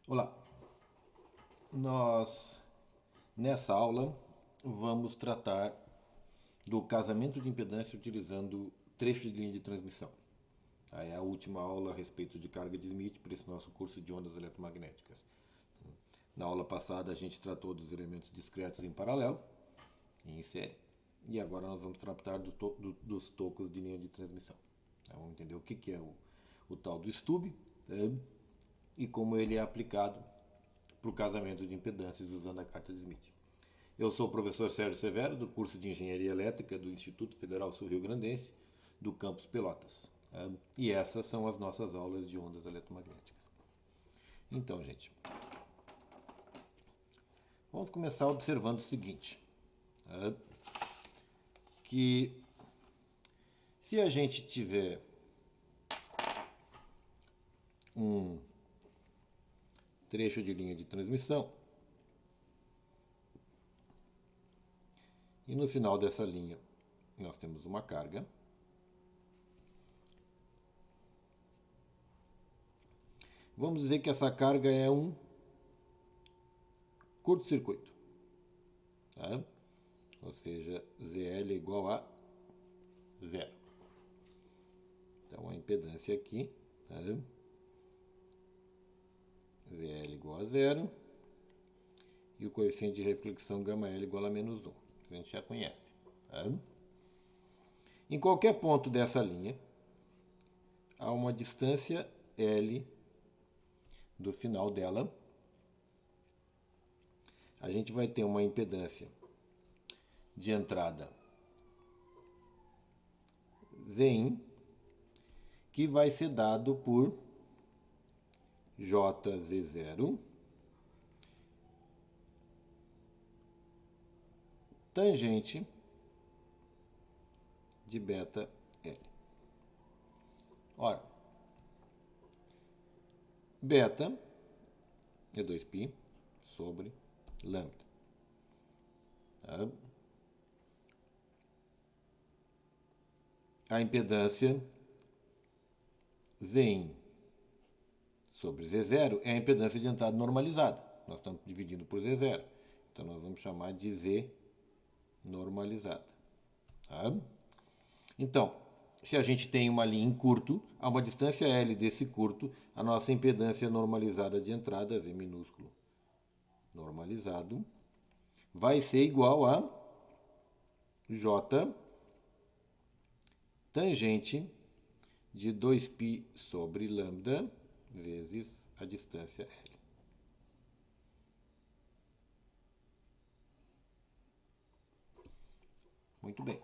Olá, nós nessa aula vamos tratar do casamento de impedância utilizando trecho de linha de transmissão. É a última aula a respeito de carga de Smith para esse nosso curso de ondas eletromagnéticas. Na aula passada a gente tratou dos elementos discretos em paralelo, em série, e agora nós vamos tratar dos tocos de linha de transmissão. Vamos entender o que é o tal do stub e como ele é aplicado para o casamento de impedâncias usando a carta de Smith. Eu sou o professor Sérgio Severo, do curso de Engenharia Elétrica do Instituto Federal Sul-Rio-Grandense, do campus Pelotas. E essas são as nossas aulas de ondas eletromagnéticas. Então, gente, vamos começar observando o seguinte, que se a gente tiver um trecho de linha de transmissão e no final dessa linha nós temos uma carga, vamos dizer que essa carga é um curto-circuito, tá? Ou seja, ZL é igual a zero. Então a impedância aqui, tá? ZL igual a zero e o coeficiente de reflexão γL igual a menos 1. A gente já conhece. Tá? Em qualquer ponto dessa linha, há uma distância L do final dela. A gente vai ter uma impedância de entrada Zin, que vai ser dado por JZ0 tangente de beta L. Ora, beta é 2π sobre lambda. Tá? A impedância Zin sobre Z0 é a impedância de entrada normalizada. Nós estamos dividindo por Z0. Então nós vamos chamar de Z normalizada. Tá? Então, se a gente tem uma linha em curto, a uma distância L desse curto, a nossa impedância normalizada de entrada, Z minúsculo normalizado, vai ser igual a J tangente de 2π sobre lambda vezes a distância L. Muito bem.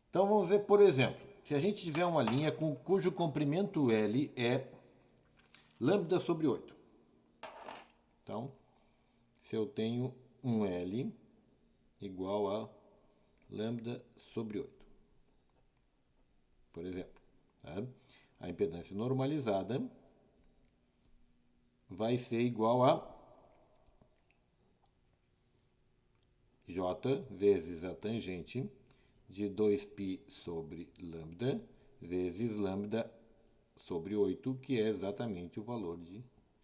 Então vamos ver, por exemplo, se a gente tiver uma linha cujo comprimento L é lambda sobre 8. Então, se eu tenho um L igual a lambda sobre 8, por exemplo, tá? A impedância normalizada vai ser igual a J vezes a tangente de 2π sobre lambda vezes lambda sobre 8, que é exatamente o valor de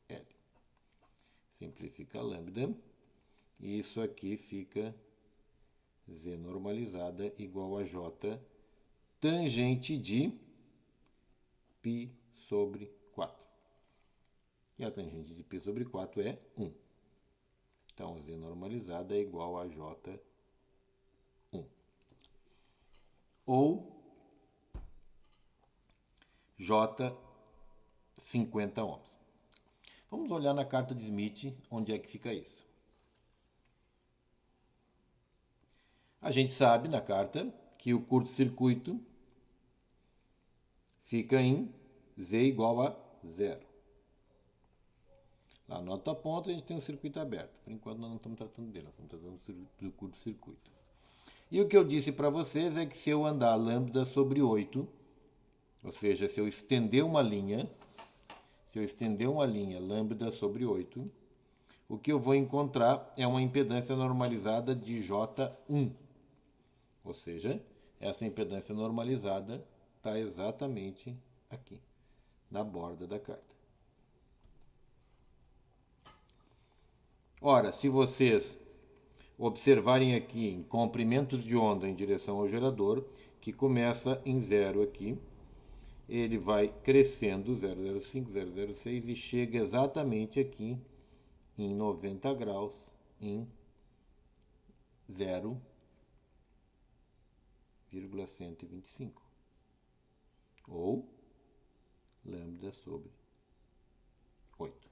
L. Simplifica lambda, e isso aqui fica Z normalizada igual a J tangente de π sobre 4. E a tangente de π sobre 4 é 1. Então, Z normalizada é igual a J1. Ou J 50 ohms. Vamos olhar na carta de Smith onde é que fica isso. A gente sabe na carta que o curto-circuito fica em Z igual a 0. Lá na outra ponta a gente tem um circuito aberto. Por enquanto nós não estamos tratando dele, nós estamos tratando do curto-circuito. E o que eu disse para vocês é que se eu andar lambda sobre 8, ou seja, se eu estender uma linha lambda sobre 8, o que eu vou encontrar é uma impedância normalizada de J1. Ou seja, essa impedância normalizada está exatamente aqui, na borda da carta. Ora, se vocês observarem aqui em comprimentos de onda em direção ao gerador, que começa em 0 aqui, ele vai crescendo 0,05, 0,06 e chega exatamente aqui em 90 graus em 0,125 ou lambda sobre 8.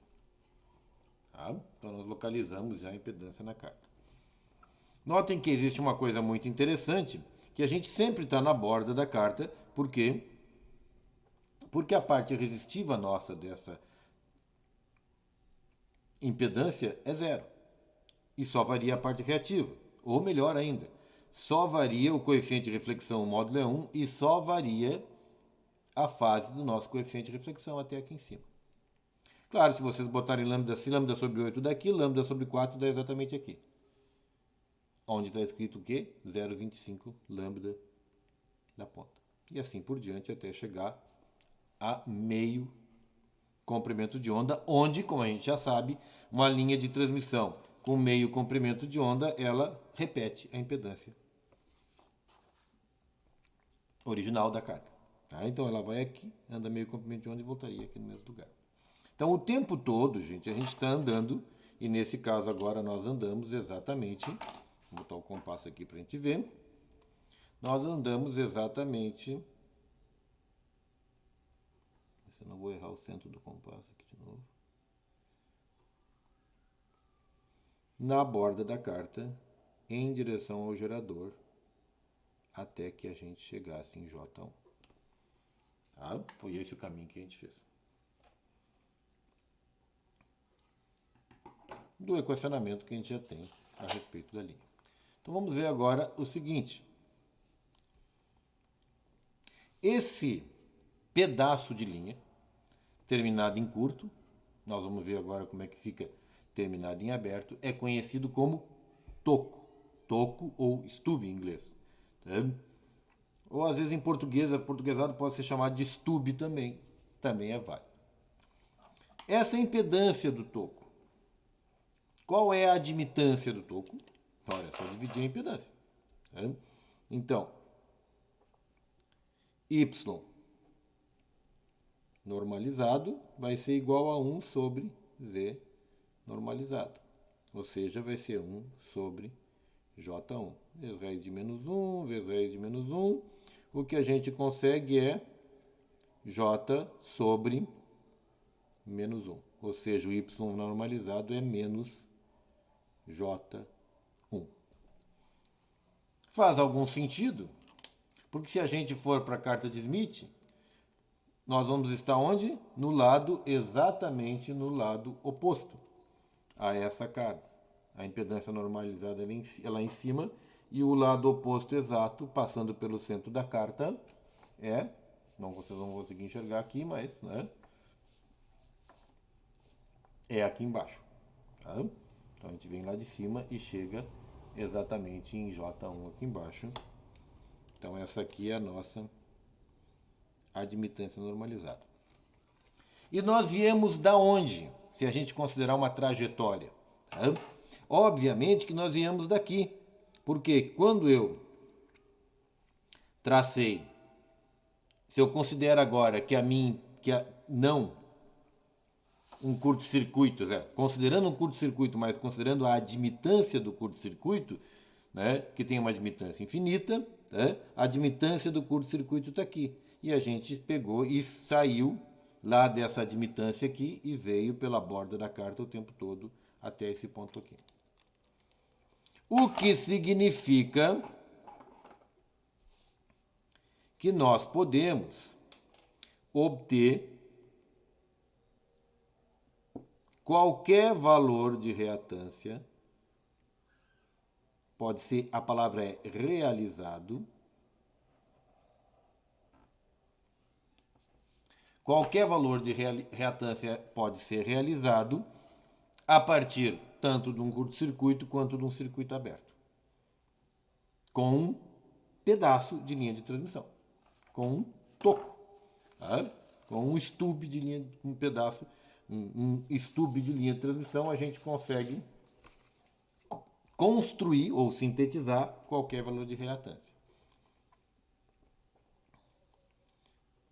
Tá? Então nós localizamos já a impedância na carta. Notem que existe uma coisa muito interessante, que a gente sempre está na borda da carta, porque a parte resistiva nossa dessa impedância é zero. E só varia a parte reativa. Ou melhor ainda, só varia o coeficiente de reflexão, o módulo é 1, e só varia a fase do nosso coeficiente de reflexão até aqui em cima. Claro, se vocês botarem lambda, se lambda sobre 8 daqui, lambda sobre 4 dá exatamente aqui. Onde está escrito o quê? 0,25 lambda da ponta. E assim por diante até chegar a meio comprimento de onda, onde, como a gente já sabe, uma linha de transmissão com meio comprimento de onda, ela repete a impedância original da carga. Tá? Então ela vai aqui, anda meio comprimento de onda e voltaria aqui no mesmo lugar. Então o tempo todo, gente, a gente está andando, e nesse caso agora nós andamos exatamente, vou botar o compasso aqui para a gente ver, nós andamos exatamente, se eu não vou errar o centro do compasso aqui de novo, na borda da carta, em direção ao gerador, até que a gente chegasse em J1. Tá? Foi esse o caminho que a gente fez. Do equacionamento que a gente já tem a respeito da linha. Então vamos ver agora o seguinte. Esse pedaço de linha, terminado em curto, nós vamos ver agora como é que fica terminado em aberto, é conhecido como toco. Toco ou stub em inglês. Tá? Ou às vezes em português, portuguesado pode ser chamado de stub também. Também é válido. Essa é a impedância do toco. Qual é a admitância do toco? Olha, é só dividir a impedância. Tá? Então, Y normalizado vai ser igual a 1 sobre Z normalizado. Ou seja, vai ser 1 sobre J1. Vezes raiz de menos 1, vezes raiz de menos 1. O que a gente consegue é J sobre menos 1. Ou seja, o Y normalizado é menos J1. Faz algum sentido? Porque se a gente for para a carta de Smith, nós vamos estar onde? No lado, exatamente no lado oposto a essa carta. A impedância normalizada é lá em cima e o lado oposto exato, passando pelo centro da carta, não, vocês não vão conseguir enxergar aqui, mas é aqui embaixo. Tá? Então a gente vem lá de cima e chega exatamente em J1 aqui embaixo. Então essa aqui é a nossa admitância normalizada. E nós viemos da onde? Se a gente considerar uma trajetória. Tá? Obviamente que nós viemos daqui. Porque quando eu tracei, se eu considero agora que não um curto-circuito, considerando um curto-circuito, mas considerando a admitância do curto-circuito, né, que tem uma admitância infinita, a admitância do curto-circuito está aqui. E a gente pegou e saiu lá dessa admitância aqui e veio pela borda da carta o tempo todo até esse ponto aqui. O que significa que nós podemos obter qualquer valor de reatância, pode ser, a palavra é realizado, qualquer valor de reatância pode ser realizado a partir tanto de um curto-circuito quanto de um circuito aberto, com um pedaço de linha de transmissão, com um toco, tá? Com um stub de linha, um pedaço, um stub de linha de transmissão, a gente consegue construir ou sintetizar qualquer valor de relatância.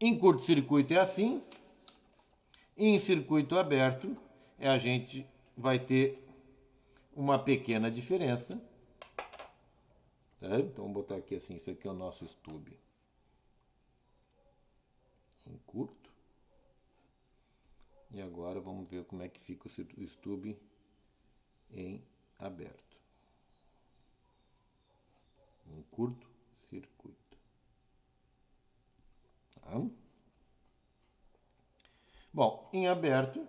Em curto-circuito é assim. Em circuito aberto, a gente vai ter uma pequena diferença. Tá? Então, vamos botar aqui assim, isso aqui é o nosso stub em curto. E agora vamos ver como é que fica o stub em aberto. Em curto circuito. Tá? Bom, em aberto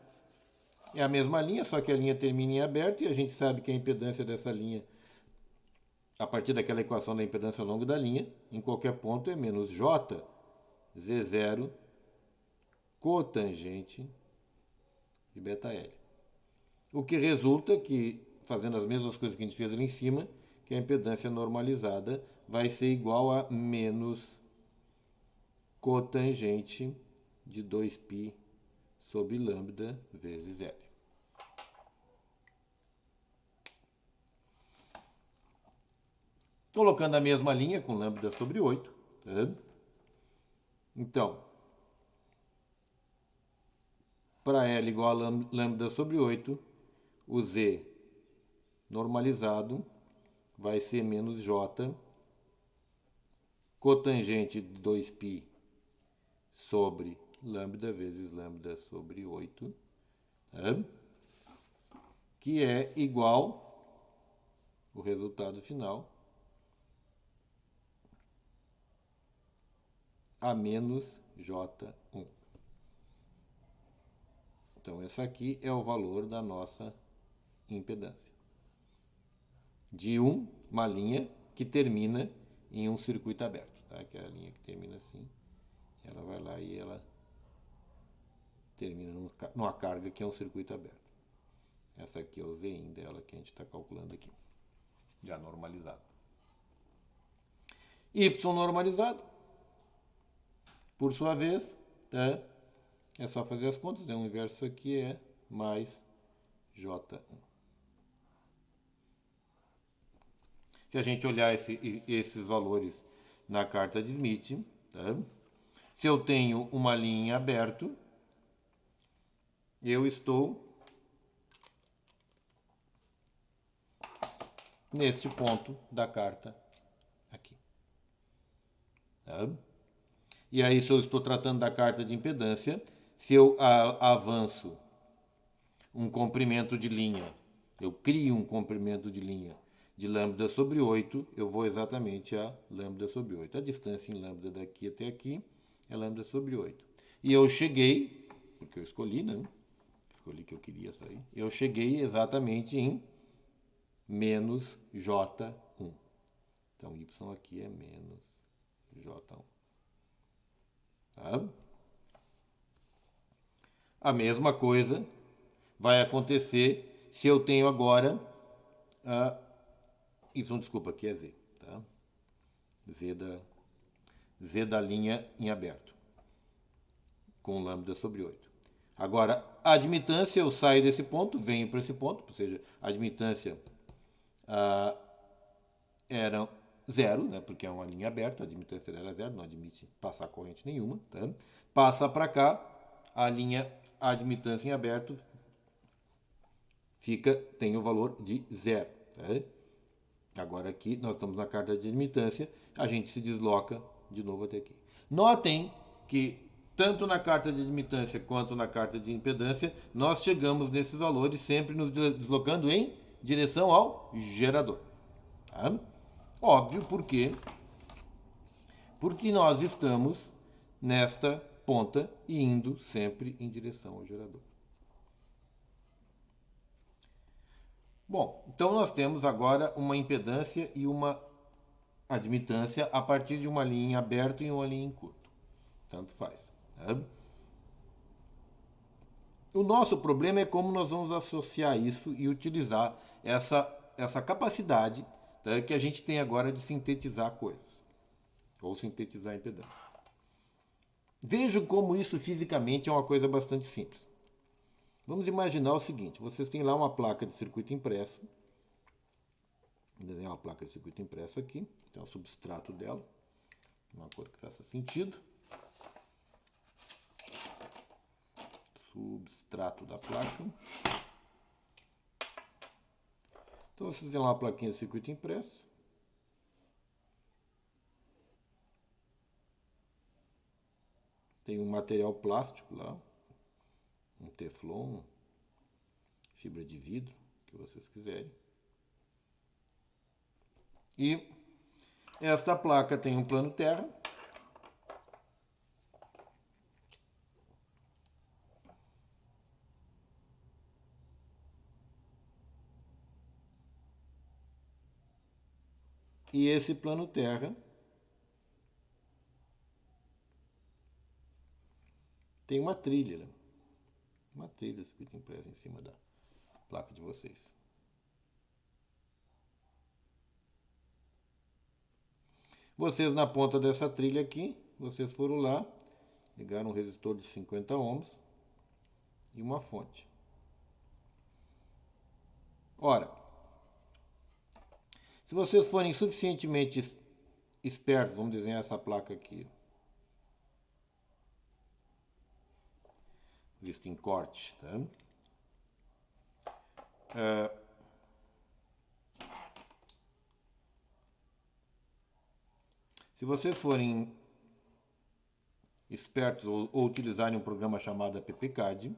é a mesma linha, só que a linha termina em aberto e a gente sabe que a impedância dessa linha, a partir daquela equação da impedância ao longo da linha, em qualquer ponto é menos J, Z0, cotangente de beta L. O que resulta que, fazendo as mesmas coisas que a gente fez ali em cima, que a impedância normalizada vai ser igual a menos cotangente de 2π sobre lambda vezes L. Colocando a mesma linha com lambda sobre 8. Tá? Então, para L igual a lambda sobre 8, o Z normalizado vai ser menos J cotangente de 2π sobre lambda vezes lambda sobre 8, tá? Que é igual, o resultado final, a menos J1. Então, esse aqui é o valor da nossa impedância. De uma linha que termina em um circuito aberto, tá? Que é a linha que termina assim. Ela vai lá e ela termina numa carga que é um circuito aberto. Essa aqui é o Zin dela que a gente está calculando aqui, já normalizado. Y normalizado, por sua vez, tá? É só fazer as contas, o inverso aqui é mais J1. Se a gente olhar esses valores na carta de Smith, tá? Se eu tenho uma linha em aberto, eu estou neste ponto da carta aqui. Tá? E aí, se eu estou tratando da carta de impedância, se eu avanço um comprimento de linha, eu crio um comprimento de linha de lambda sobre 8, eu vou exatamente a lambda sobre 8. A distância em lambda daqui até aqui é lambda sobre 8. E eu cheguei, porque eu escolhi, né? Escolhi que eu queria sair. Eu cheguei exatamente em menos J1. Então, Y aqui é menos J1. Tá? A mesma coisa vai acontecer se eu tenho agora a Y, desculpa, aqui é Z. Tá? Z da linha em aberto, com lambda sobre 8. Agora, a admitância, eu saio desse ponto, venho para esse ponto, ou seja, a admitância era zero, né, porque é uma linha aberta, a admitância dela é zero, não admite passar corrente nenhuma. Tá? Passa para cá, a admitância em aberto tem o valor de zero. Tá? Agora aqui, nós estamos na carta de admitância, a gente se desloca de novo até aqui. Notem que tanto na carta de admitância quanto na carta de impedância, nós chegamos nesses valores sempre nos deslocando em direção ao gerador. Tá? Óbvio, por quê? Porque nós estamos nesta ponta e indo sempre em direção ao gerador. Bom, então nós temos agora uma impedância e uma admitância a partir de uma linha em aberto e uma linha em curto. Tanto faz. Tá? O nosso problema é como nós vamos associar isso e utilizar essa capacidade, tá, que a gente tem agora de sintetizar coisas, ou sintetizar impedância. Vejam como isso fisicamente é uma coisa bastante simples. Vamos imaginar o seguinte, vocês têm lá uma placa de circuito impresso, Vou desenhar uma placa de circuito impresso aqui. Então, o substrato dela, uma cor que faça sentido. Substrato da placa. Então, vocês têm lá uma plaquinha de circuito impresso. Tem um material plástico lá, um teflon, fibra de vidro, que vocês quiserem. E esta placa tem um plano terra. E esse plano terra tem uma trilha, né? Uma trilha de circuito impresso em cima da placa de vocês. Vocês na ponta dessa trilha aqui, vocês foram lá, ligaram um resistor de 50 ohms e uma fonte. Ora, se vocês forem suficientemente espertos, vamos desenhar essa placa aqui, visto em corte, tá? Se vocês forem espertos ou utilizarem um programa chamado AppCAD,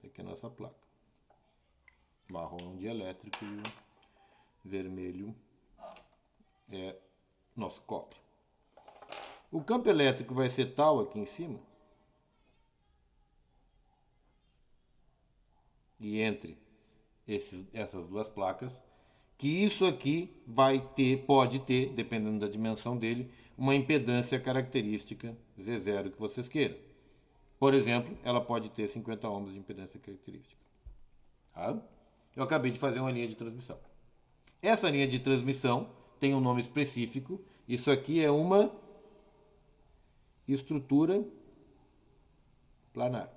aqui é a nossa placa. Marrom de elétrico e o vermelho é nosso cobre. O campo elétrico vai ser tal aqui em cima, e entre essas duas placas, que isso aqui pode ter, dependendo da dimensão dele, uma impedância característica Z0 que vocês queiram. Por exemplo, ela pode ter 50 ohms de impedância característica. Tá? Eu acabei de fazer uma linha de transmissão. Essa linha de transmissão tem um nome específico. Isso aqui é uma estrutura planar.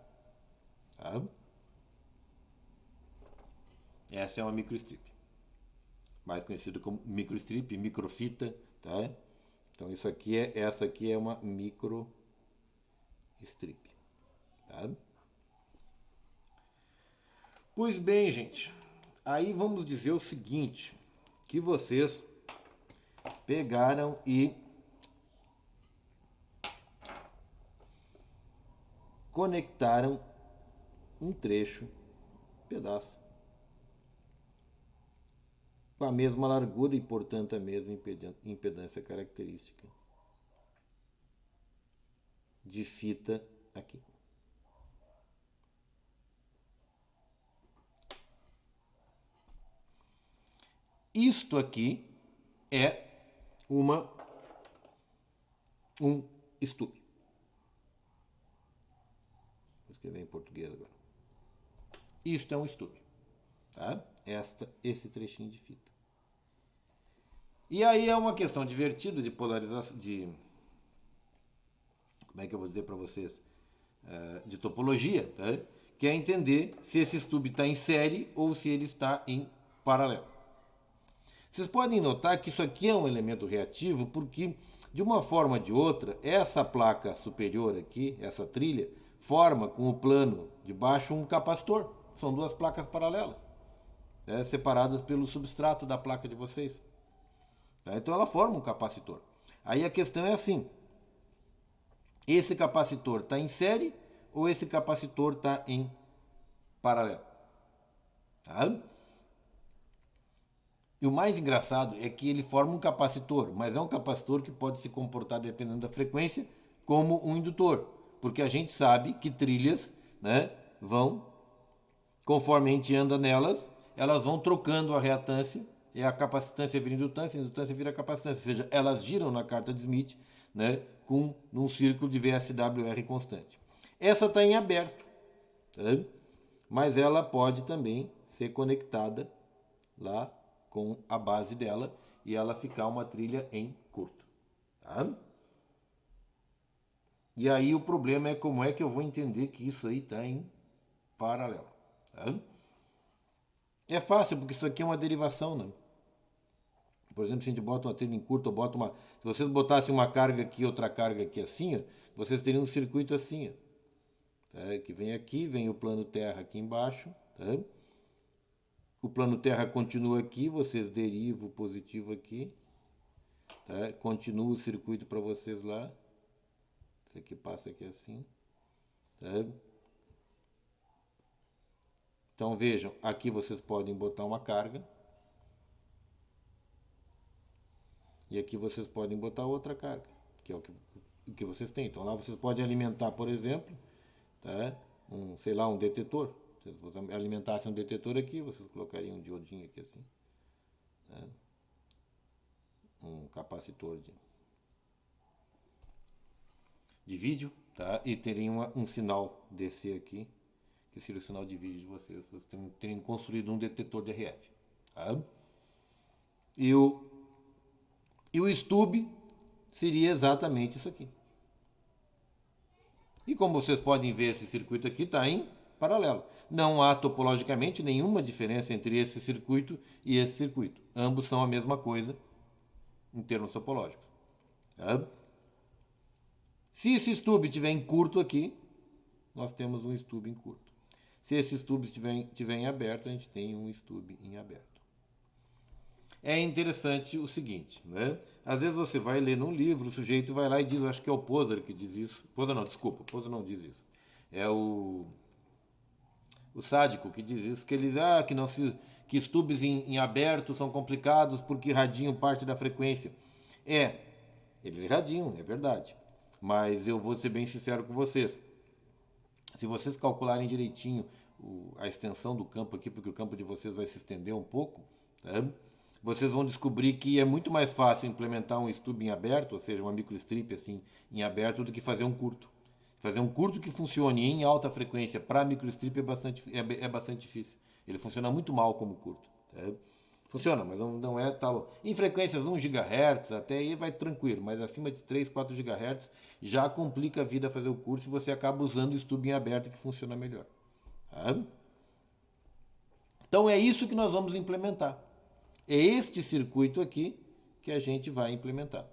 Tá? Essa é uma microstrip, mais conhecido como microstrip, microfita, tá? Então essa aqui é uma microstrip, tá? Pois bem, gente, aí vamos dizer o seguinte, que vocês pegaram e conectaram um pedaço, com a mesma largura e, portanto, a mesma impedância característica de fita aqui. Isto aqui é um stub. Vou escrever em português agora. Isto é um stub. Tá? Esse trechinho de fita. E aí é uma questão divertida de polarização, como é que eu vou dizer para vocês? De topologia, tá? Que é entender se esse stub está em série ou se ele está em paralelo. Vocês podem notar que isso aqui é um elemento reativo porque, de uma forma ou de outra, essa placa superior aqui, essa trilha, forma com o plano de baixo um capacitor. São duas placas paralelas, separadas pelo substrato da placa de vocês. Tá? Então ela forma um capacitor. Aí a questão é assim, esse capacitor está em série ou esse capacitor está em paralelo? Tá? E o mais engraçado é que ele forma um capacitor, mas é um capacitor que pode se comportar, dependendo da frequência, como um indutor. Porque a gente sabe que trilhas, né, conforme a gente anda nelas, elas vão trocando a reatância, e a capacitância vira indutância, a indutância vira capacitância. Ou seja, elas giram na carta de Smith, né, num círculo de VSWR constante. Essa está em aberto, tá? Mas ela pode também ser conectada lá com a base dela e ela ficar uma trilha em curto. Tá? E aí o problema é como é que eu vou entender que isso aí está em paralelo. Tá? É fácil, porque isso aqui é uma derivação, né? Por exemplo, se a gente bota uma trilha em curto, ou bota uma. Se vocês botassem uma carga aqui, outra carga aqui assim, ó, vocês teriam um circuito assim, ó, tá? Que vem aqui, vem o plano terra aqui embaixo, tá? O plano terra continua aqui, vocês derivam o positivo aqui, tá? Continua o circuito para vocês lá. Isso aqui passa aqui assim, tá? Então vejam, aqui vocês podem botar uma carga. E aqui vocês podem botar outra carga, que é o que vocês têm. Então lá vocês podem alimentar, por exemplo, tá? Sei lá, um detetor. Se vocês alimentassem um detetor aqui, vocês colocariam um diodinho aqui assim. Tá? Um capacitor de vídeo, tá? E teriam um sinal DC aqui, que seria o sinal de vídeo de vocês. Vocês teriam construído um detetor de RF. Tá? E o stub seria exatamente isso aqui. E como vocês podem ver, esse circuito aqui está em paralelo. Não há topologicamente nenhuma diferença entre esse circuito e esse circuito. Ambos são a mesma coisa em termos topológicos. Tá? Se esse stub estiver em curto aqui, nós temos um stub em curto. Se esse stub estiver em aberto, a gente tem um stub em aberto. É interessante o seguinte, né? Às vezes você vai ler num livro, o sujeito vai lá e diz, acho que é o Poser que diz isso. Poser não, desculpa, Poser não diz isso. É o sádico que diz isso, que eles que não se que stubs em aberto são complicados porque irradiam parte da frequência. Eles irradiam, é verdade. Mas eu vou ser bem sincero com vocês. Se vocês calcularem direitinho a extensão do campo aqui, porque o campo de vocês vai se estender um pouco, tá? Vocês vão descobrir que é muito mais fácil implementar um stub em aberto, ou seja, uma microstrip assim em aberto, do que fazer um curto. Fazer um curto que funcione em alta frequência para microstrip é bastante difícil. Ele funciona muito mal como curto. Tá? Funciona, mas não é tal. Em frequências 1 GHz, até aí vai tranquilo, mas acima de 3, 4 GHz já complica a vida fazer o curto e você acaba usando o stub em aberto que funciona melhor. Tá? Então é isso que nós vamos implementar. É este circuito aqui que a gente vai implementar.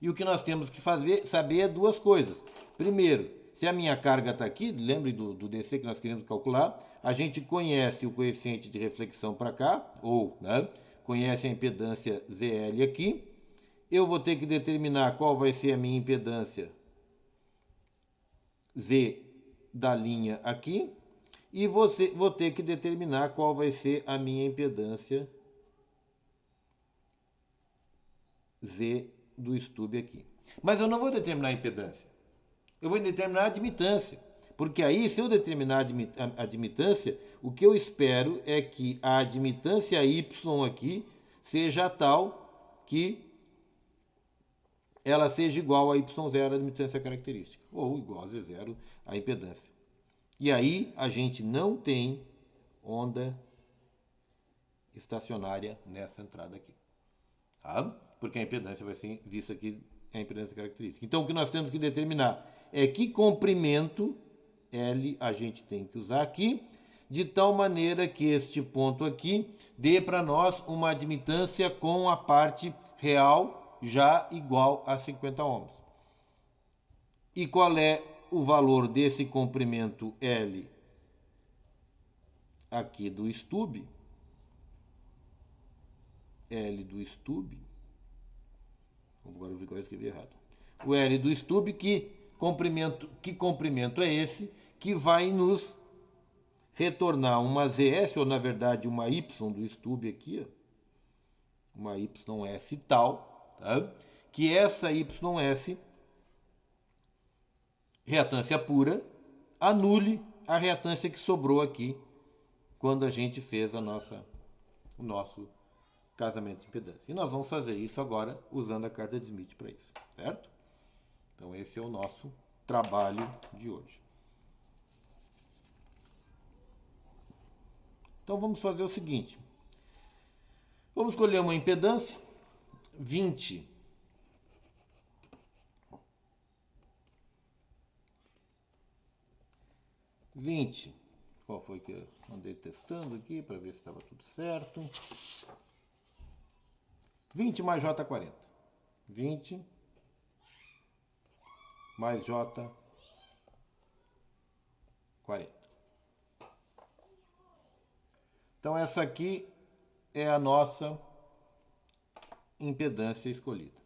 E o que nós temos que saber é duas coisas. Primeiro, se a minha carga está aqui, lembre do DC que nós queremos calcular, a gente conhece o coeficiente de reflexão para cá, ou conhece a impedância ZL aqui. Eu vou ter que determinar qual vai ser a minha impedância Z da linha aqui. E vou ter que determinar qual vai ser a minha impedância Z do stub aqui. Mas eu não vou determinar a impedância. Eu vou determinar a admitância. Porque aí, se eu determinar a admitância, o que eu espero é que a admitância Y aqui seja tal que ela seja igual a Y0 a admitância característica. Ou igual a Z0 a impedância. E aí a gente não tem onda estacionária nessa entrada aqui. Tá? Porque a impedância vai ser vista aqui, a impedância característica. Então o que nós temos que determinar é que comprimento L a gente tem que usar aqui, de tal maneira que este ponto aqui dê para nós uma admitância com a parte real já igual a 50 ohms. E qual é o valor desse comprimento L aqui do stub? L do stub. Agora eu vi que eu escrevi errado. O L do stub, que comprimento é esse que vai nos retornar uma ZS, ou na verdade uma Y do stub aqui, ó, uma YS tal, tá? Que essa YS, reatância pura, anule a reatância que sobrou aqui quando a gente fez o nosso casamento de impedância. E nós vamos fazer isso agora usando a carta de Smith para isso, certo? Então esse é o nosso trabalho de hoje. Então vamos fazer o seguinte. Vamos escolher uma impedância 20 20 qual foi que eu andei testando aqui para ver se estava tudo certo. 20 mais J40. 20 mais J40. Então essa aqui é a nossa impedância escolhida.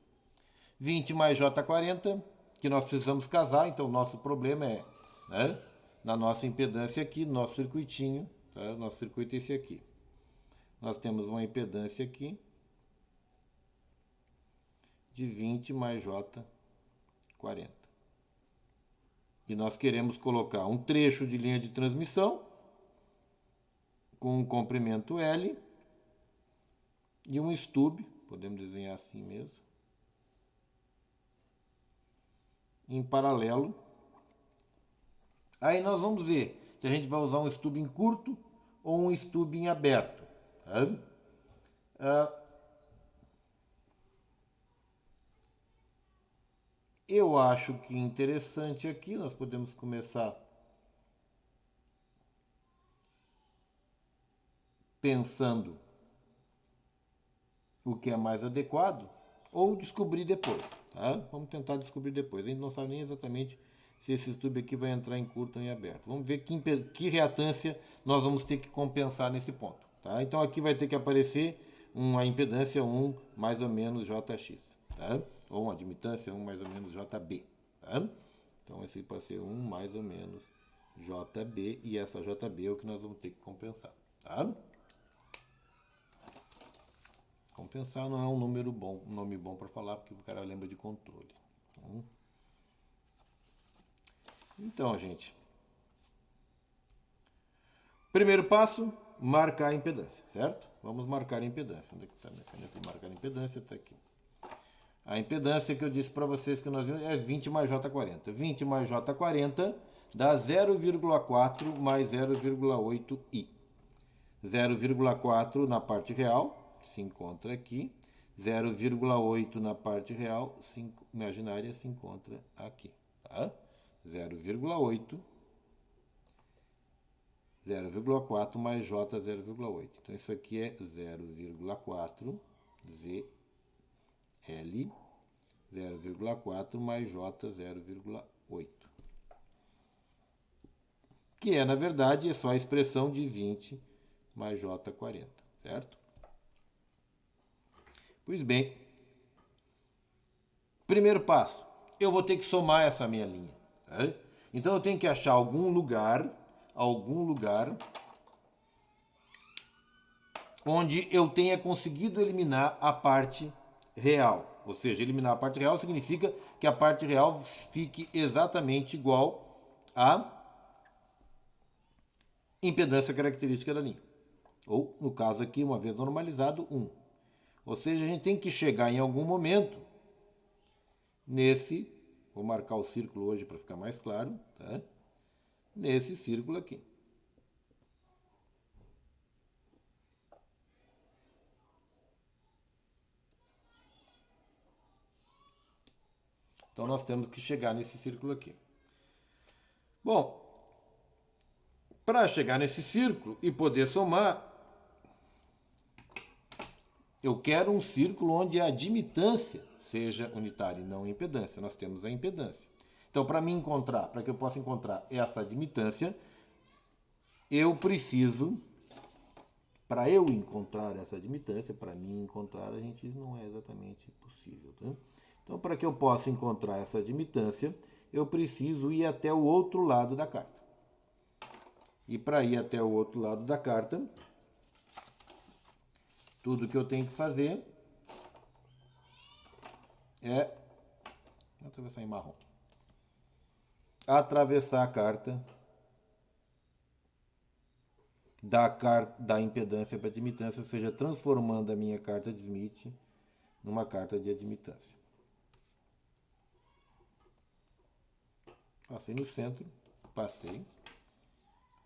20 mais J40, que nós precisamos casar, então o nosso problema é, né, na nossa impedância aqui, no nosso circuitinho, tá? O nosso circuito é esse aqui. Nós temos uma impedância aqui de 20 mais J40. E nós queremos colocar um trecho de linha de transmissão com um comprimento L e um stub, podemos desenhar assim mesmo, em paralelo. Aí nós vamos ver se a gente vai usar um stub em curto ou um stub em aberto. Tá? Eu acho que interessante aqui, nós podemos começar pensando o que é mais adequado ou descobrir depois. Tá? Vamos tentar descobrir depois. A gente não sabe nem exatamente se esse stub aqui vai entrar em curto ou em aberto. Vamos ver que reatância nós vamos ter que compensar nesse ponto. Tá? Então aqui vai ter que aparecer uma impedância 1 mais ou menos Jx. Tá? Ou uma admitância 1 mais ou menos JB. Tá? Então esse pode ser 1 mais ou menos JB, e essa JB é o que nós vamos ter que compensar. Tá? Compensar não é um número bom, um nome bom para falar, porque o cara lembra de controle. Então, gente, primeiro passo, marcar a impedância, certo? Vamos marcar a impedância. Onde é que está a minha caneta de marcar a impedância? Está aqui. A impedância que eu disse para vocês que nós vimos é 20 mais J40. 20 mais J40 dá 0,4 mais 0,8i. 0,4 na parte real, que se encontra aqui. 0,8 na parte real, imaginária, se encontra aqui. Tá? 0,8, 0,4 mais J 0,8. Então isso aqui é 0,4 ZL, 0,4 mais J 0,8. Que é, na verdade, é só a expressão de 20 mais J40, certo? Pois bem, primeiro passo, eu vou ter que somar essa minha linha. Tá? Então eu tenho que achar algum lugar onde eu tenha conseguido eliminar a parte real. Ou seja, eliminar a parte real significa que a parte real fique exatamente igual à impedância característica da linha. Ou, no caso aqui, uma vez normalizado, 1. Ou seja, a gente tem que chegar em algum momento nesse, vou marcar o círculo hoje para ficar mais claro, tá? Nesse círculo aqui. Então nós temos que chegar nesse círculo aqui. Bom, para chegar nesse círculo e poder somar, eu quero um círculo onde a admitância seja unitária e não a impedância. Nós temos a impedância. Então, para que eu possa encontrar essa admitância, eu preciso, para eu encontrar essa admitância, para mim encontrar, a gente não é exatamente possível. Tá? Então, para que eu possa encontrar essa admitância, eu preciso ir até o outro lado da carta. E para ir até o outro lado da carta, tudo que eu tenho que fazer é atravessar em marrom. Atravessar a carta da impedância para admitância, ou seja, transformando a minha carta de Smith numa carta de admitância. Passei no centro, passei,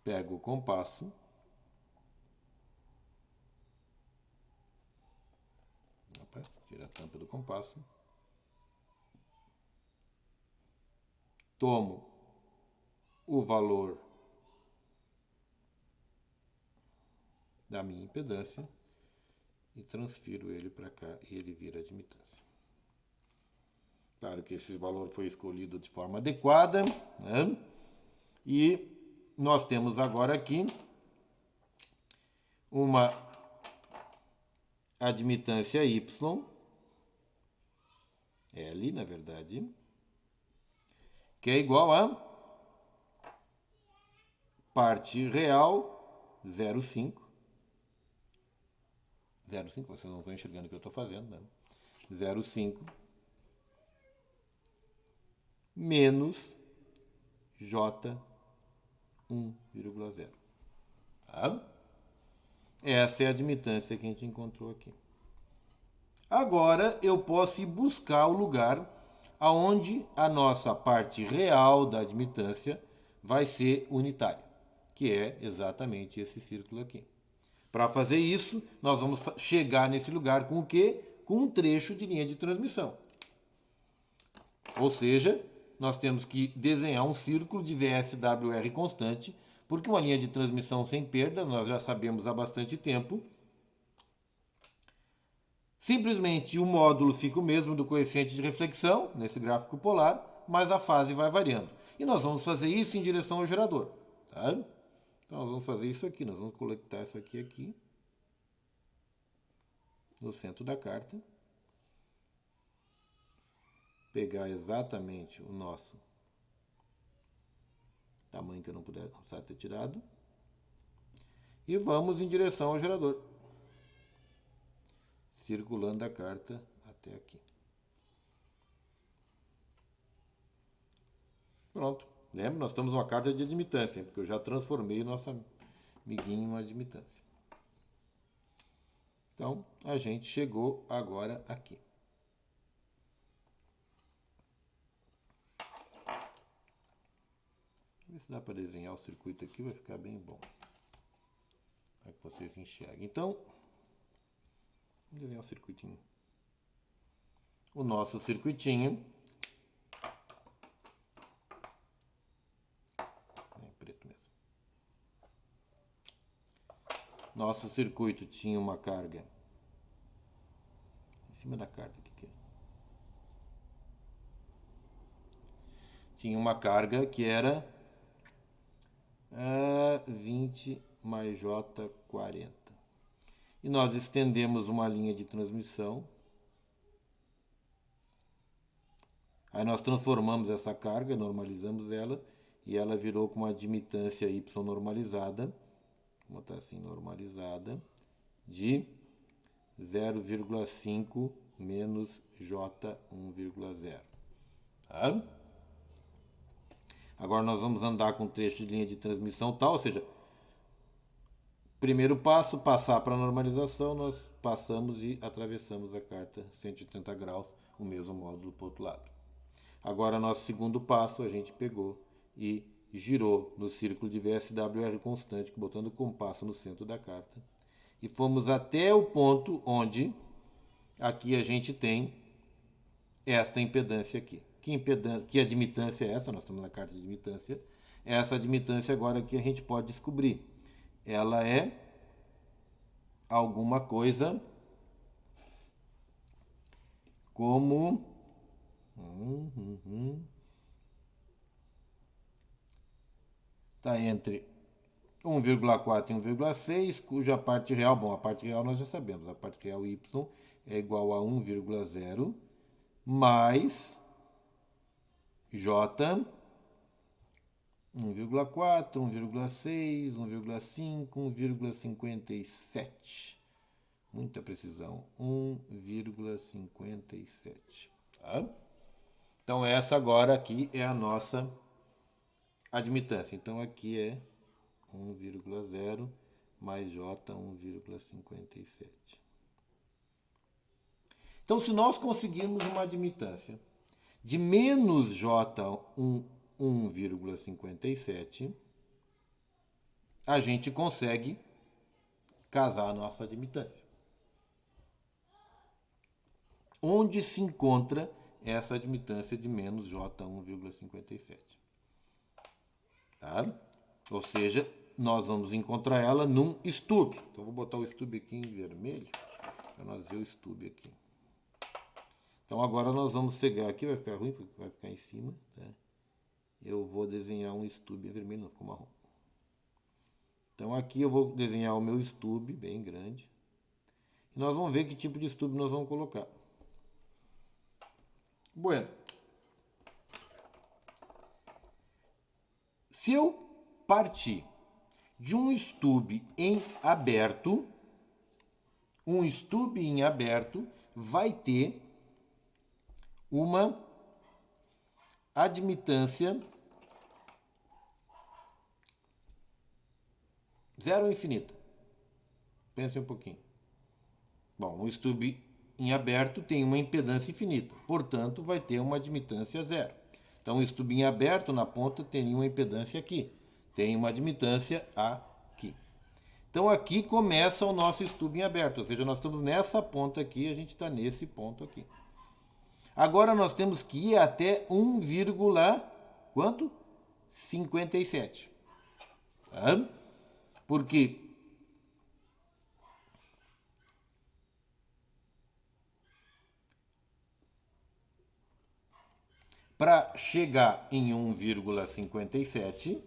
pego o compasso, tira a tampa do compasso, tomo o valor da minha impedância e transfiro ele para cá e ele vira admitância. Claro que esse valor foi escolhido de forma adequada, né? E nós temos agora aqui uma admitância Y, L, na verdade, que é igual a parte real 0,5. 0,5, vocês não estão enxergando o que eu estou fazendo, né? 0,5 menos J 1,0. Tá? Essa é a admitância que a gente encontrou aqui. Agora eu posso ir buscar o lugar aonde a nossa parte real da admitância vai ser unitária, que é exatamente esse círculo aqui. Para fazer isso, nós vamos chegar nesse lugar com o quê? Com um trecho de linha de transmissão. Ou seja, nós temos que desenhar um círculo de VSWR constante, porque uma linha de transmissão sem perda, nós já sabemos há bastante tempo, simplesmente o módulo fica o mesmo do coeficiente de reflexão, nesse gráfico polar, mas a fase vai variando. E nós vamos fazer isso em direção ao gerador. Tá? Então nós vamos fazer isso aqui, nós vamos conectar isso aqui no centro da carta. Pegar exatamente o nosso tamanho que eu não precisar ter tirado. E vamos em direção ao gerador. Circulando a carta até aqui. Pronto. Lembra? Nós temos uma carta de admitância, porque eu já transformei nossa amiguinha em uma admitância. Então, a gente chegou agora aqui. Vamos ver se dá para desenhar o circuito aqui, vai ficar bem bom. Para que vocês enxerguem. Então, vamos desenhar o circuitinho. O nosso circuitinho. É preto mesmo. Nosso circuito tinha uma carga em cima da carta aqui. Tinha uma carga que era 20 mais J 40. E nós estendemos uma linha de transmissão. Aí nós transformamos essa carga, normalizamos ela, e ela virou com uma admitância Y normalizada, vou botar assim, normalizada, de 0,5 menos J 1,0. Tá? Agora nós vamos andar com trecho de linha de transmissão tal, ou seja, primeiro passo, passar para a normalização, nós passamos e atravessamos a carta 180 graus, o mesmo módulo para o outro lado. Agora, nosso segundo passo, a gente pegou e girou no círculo de VSWR constante, botando o compasso no centro da carta. E fomos até o ponto onde aqui a gente tem esta impedância aqui. Que admitância é essa? Nós estamos na carta de admitância. Essa admitância agora aqui a gente pode descobrir. Ela é alguma coisa como está entre 1,4 e 1,6, cuja parte real, bom, a parte real nós já sabemos, a parte real y é igual a 1,0 mais J 1,4, 1,6, 1,5, 1,57. Muita precisão. 1,57. Tá? Então essa agora aqui é a nossa admitância. Então aqui é 1,0 mais J 1,57. Então se nós conseguirmos uma admitância de menos J 1,57, a gente consegue casar a nossa admitância. Onde se encontra essa admitância de menos J 1,57? Tá? Ou seja, nós vamos encontrar ela num stub. Então, vou botar o stub aqui em vermelho, para nós ver o stub aqui. Então, agora nós vamos cegar aqui, vai ficar ruim, porque vai ficar em cima. Tá? Eu vou desenhar um stub em vermelho, não ficou marrom. Então, aqui eu vou desenhar o meu stub, bem grande. E nós vamos ver que tipo de stub nós vamos colocar. Bueno. Se eu partir de um stub em aberto, um stub em aberto vai ter uma admitância zero ou infinita. Pense um pouquinho. Bom, um stub em aberto tem uma impedância infinita, portanto, vai ter uma admitância zero. Então, o stub em aberto na ponta teria uma impedância aqui, tem uma admitância aqui. Então, aqui começa o nosso stub em aberto, ou seja, nós estamos nessa ponta aqui, a gente está nesse ponto aqui. Agora, nós temos que ir até 1, quanto? 57. Tá? Porque para chegar em 1,57,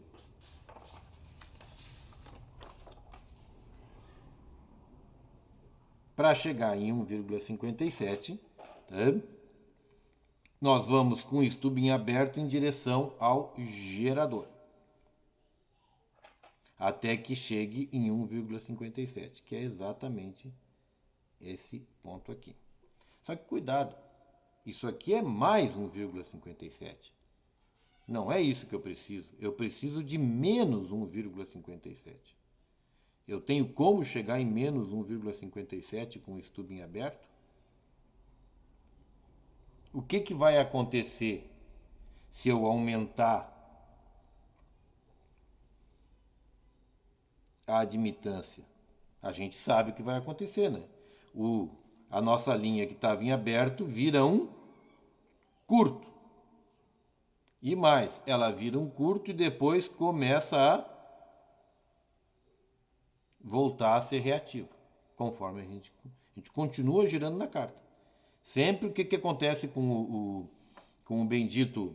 tá? Nós vamos com o stub em aberto em direção ao gerador. Até que chegue em 1,57, que é exatamente esse ponto aqui. Só que cuidado, isso aqui é mais 1,57. Não é isso que eu preciso. Eu preciso de menos 1,57. Eu tenho como chegar em menos 1,57 com o stub em aberto? O que vai acontecer se eu aumentar a admitância? A gente sabe o que vai acontecer, né? A nossa linha que estava em aberto vira um curto. E mais, ela vira um curto e depois começa a voltar a ser reativa, conforme a gente continua girando na carta. Sempre o que acontece com o bendito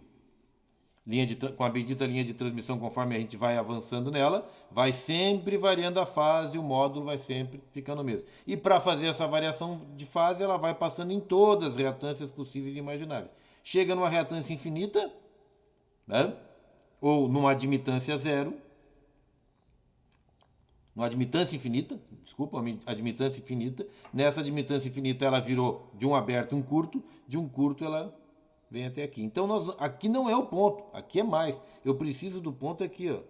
com a bendita linha de transmissão, conforme a gente vai avançando nela, vai sempre variando a fase, o módulo vai sempre ficando o mesmo. E para fazer essa variação de fase, ela vai passando em todas as reatâncias possíveis e imagináveis. Chega numa reatância infinita, né? Ou numa admitância zero, numa admitância infinita, admitância infinita. Nessa admitância infinita ela virou de um aberto um curto, de um curto ela vem até aqui. Então, aqui não é o ponto, aqui é mais. Eu preciso do ponto aqui, ó,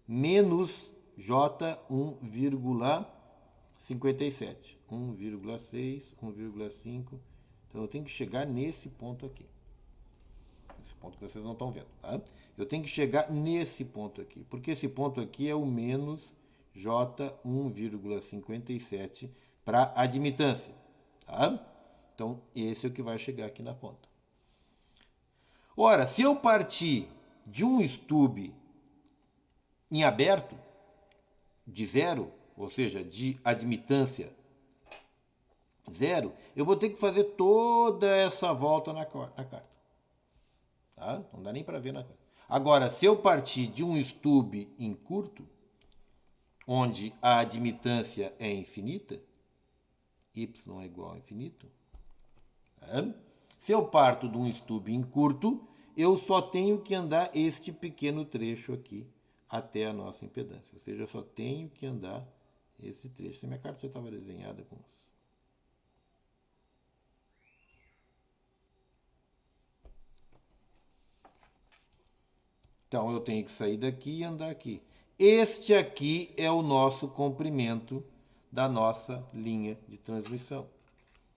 menos J 1,57. 1,6, 1,5. Então, eu tenho que chegar nesse ponto aqui. Esse ponto que vocês não estão vendo, tá? Eu tenho que chegar nesse ponto aqui, porque esse ponto aqui é o menos J 1,57 para admitância, tá? Então, esse é o que vai chegar aqui na ponta. Ora, se eu partir de um stub em aberto, de zero, ou seja, de admitância zero, eu vou ter que fazer toda essa volta na carta. Tá? Não dá nem para ver na carta. Agora, se eu partir de um stub em curto, onde a admitância é infinita, y é igual a infinito, tá? Se eu parto de um stub em curto, eu só tenho que andar este pequeno trecho aqui até a nossa impedância. Ou seja, eu só tenho que andar esse trecho. Se minha carta já estava desenhada com isso. Então, eu tenho que sair daqui e andar aqui. Este aqui é o nosso comprimento da nossa linha de transmissão,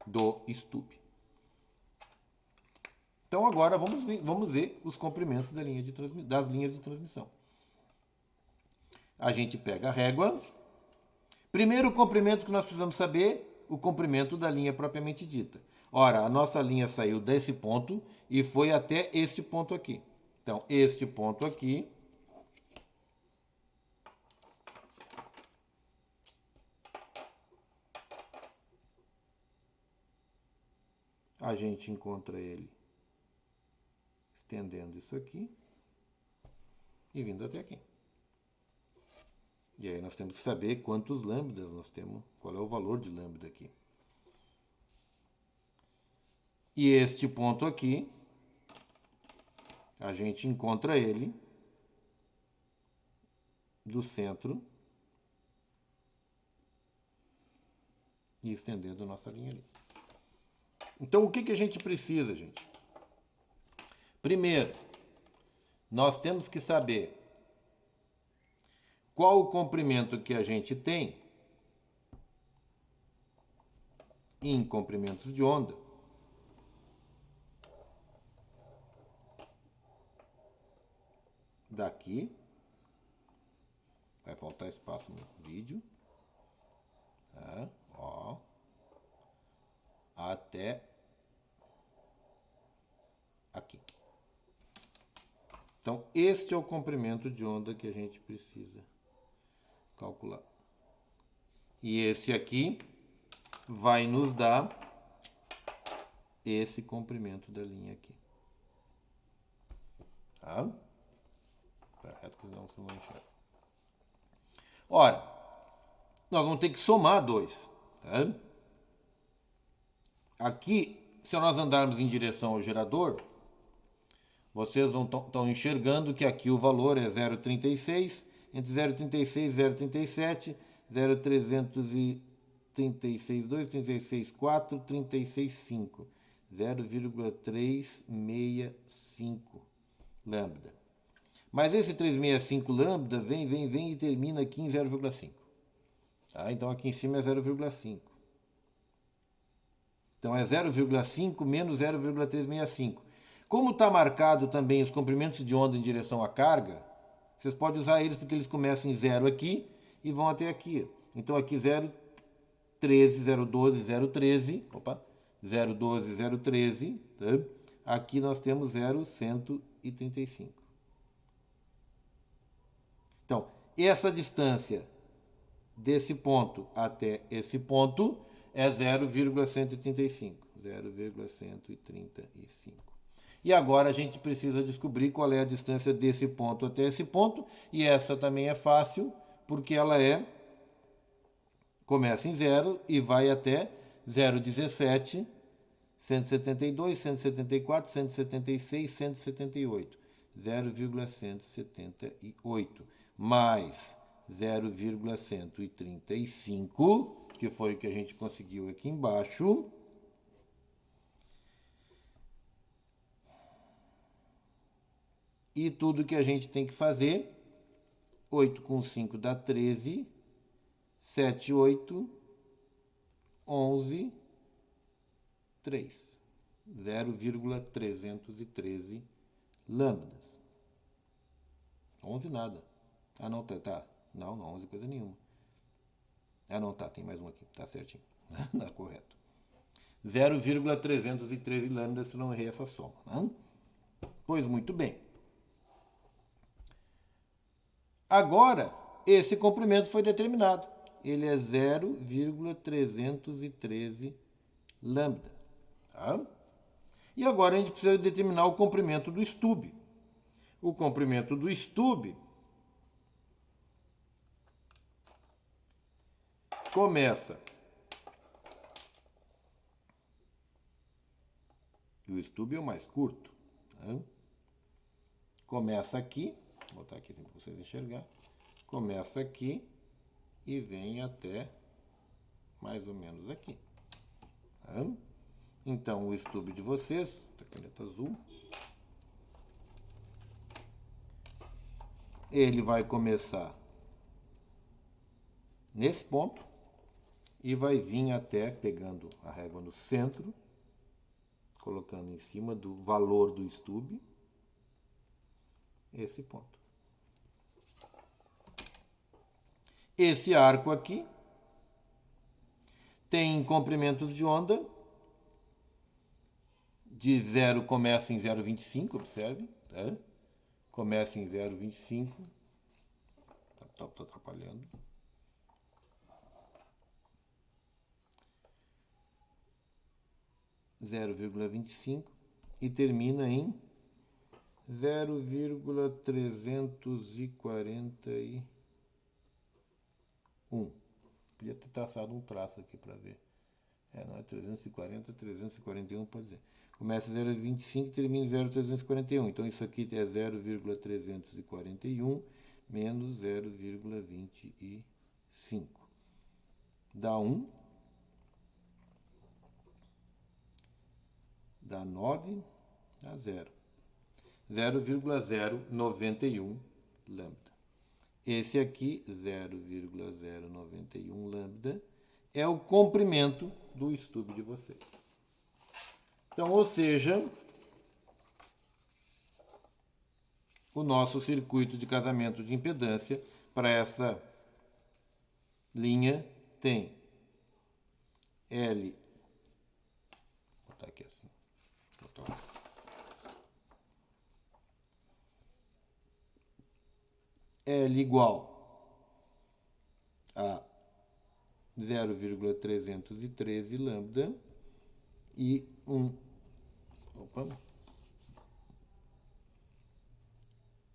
do stub. Então, agora vamos ver os comprimentos das linhas de transmissão. A gente pega a régua. Primeiro comprimento que nós precisamos saber, o comprimento da linha propriamente dita. Ora, a nossa linha saiu desse ponto e foi até este ponto aqui. Então, este ponto aqui a gente encontra ele estendendo isso aqui e vindo até aqui. E aí nós temos que saber quantos lambdas nós temos, qual é o valor de lambda aqui. E este ponto aqui, a gente encontra ele do centro e estendendo a nossa linha ali. Então, o que a gente precisa, gente? Primeiro, nós temos que saber qual o comprimento que a gente tem em comprimentos de onda daqui. Vai faltar espaço no vídeo. Tá? Ó. Até aqui. Então, este é o comprimento de onda que a gente precisa calcular. E esse aqui vai nos dar esse comprimento da linha aqui. Tá? Tá reto, que senão você não enxerga. Ora, nós vamos ter que somar 2. Tá? Aqui, se nós andarmos em direção ao gerador, vocês estão enxergando que aqui o valor é 0,36, entre 0,36 e 0,37, 0,336,2, 36,4, 36,5, 0,365 lambda. Mas esse 365 lambda vem e termina aqui em 0,5. Tá? Então aqui em cima é 0,5. Então é 0,5 menos 0,365. Como está marcado também os comprimentos de onda em direção à carga, vocês podem usar eles porque eles começam em 0 aqui e vão até aqui. Então aqui 0,13, 0,12, 0,13, opa, 0,12, 0,13, tá? Aqui nós temos 0,135. Então, essa distância desse ponto até esse ponto é 0,135. 0,135. E agora a gente precisa descobrir qual é a distância desse ponto até esse ponto. E essa também é fácil, porque ela começa em 0 e vai até 0,17, 172, 174, 176, 178. 0,178 mais 0,135, que foi o que a gente conseguiu aqui embaixo. E tudo que a gente tem que fazer, 8 com 5 dá 13, 7, 8, 11, 3. 0,313 lambdas. 11 nada. Ah, não, tá. Não, 11 coisa nenhuma. Ah, não, tá, tem mais um aqui, tá certinho. Tá correto. 0,313 lambdas se não errei essa soma. Né? Pois muito bem. Agora, esse comprimento foi determinado. Ele é 0,313 lambda. Tá? E agora a gente precisa determinar o comprimento do estube. O comprimento do estube começa. O estube é o mais curto. Tá? Começa aqui. Vou botar aqui assim para vocês enxergarem. Começa aqui e vem até mais ou menos aqui. Tá? Então, o estube de vocês, da caneta azul, ele vai começar nesse ponto e vai vir até, pegando a régua no centro, colocando em cima do valor do estube, esse ponto. Esse arco aqui tem comprimentos de onda de 0, começa em 0,25, observe, tá? Começa em 0,25. Tá atrapalhando. 0,25 e termina em 0,341. Podia ter traçado um traço aqui para ver. Não é 340, 341 pode dizer. Começa 0,25 e termina em 0,341. Então isso aqui é 0,341 menos 0,25. Dá 1. Dá 9, dá 0. 0,091 lambda. Esse aqui, 0,091 lambda, é o comprimento do estube de vocês. Então, ou seja, o nosso circuito de casamento de impedância para essa linha tem L, vou botar aqui assim, L igual a 0,313 lambda e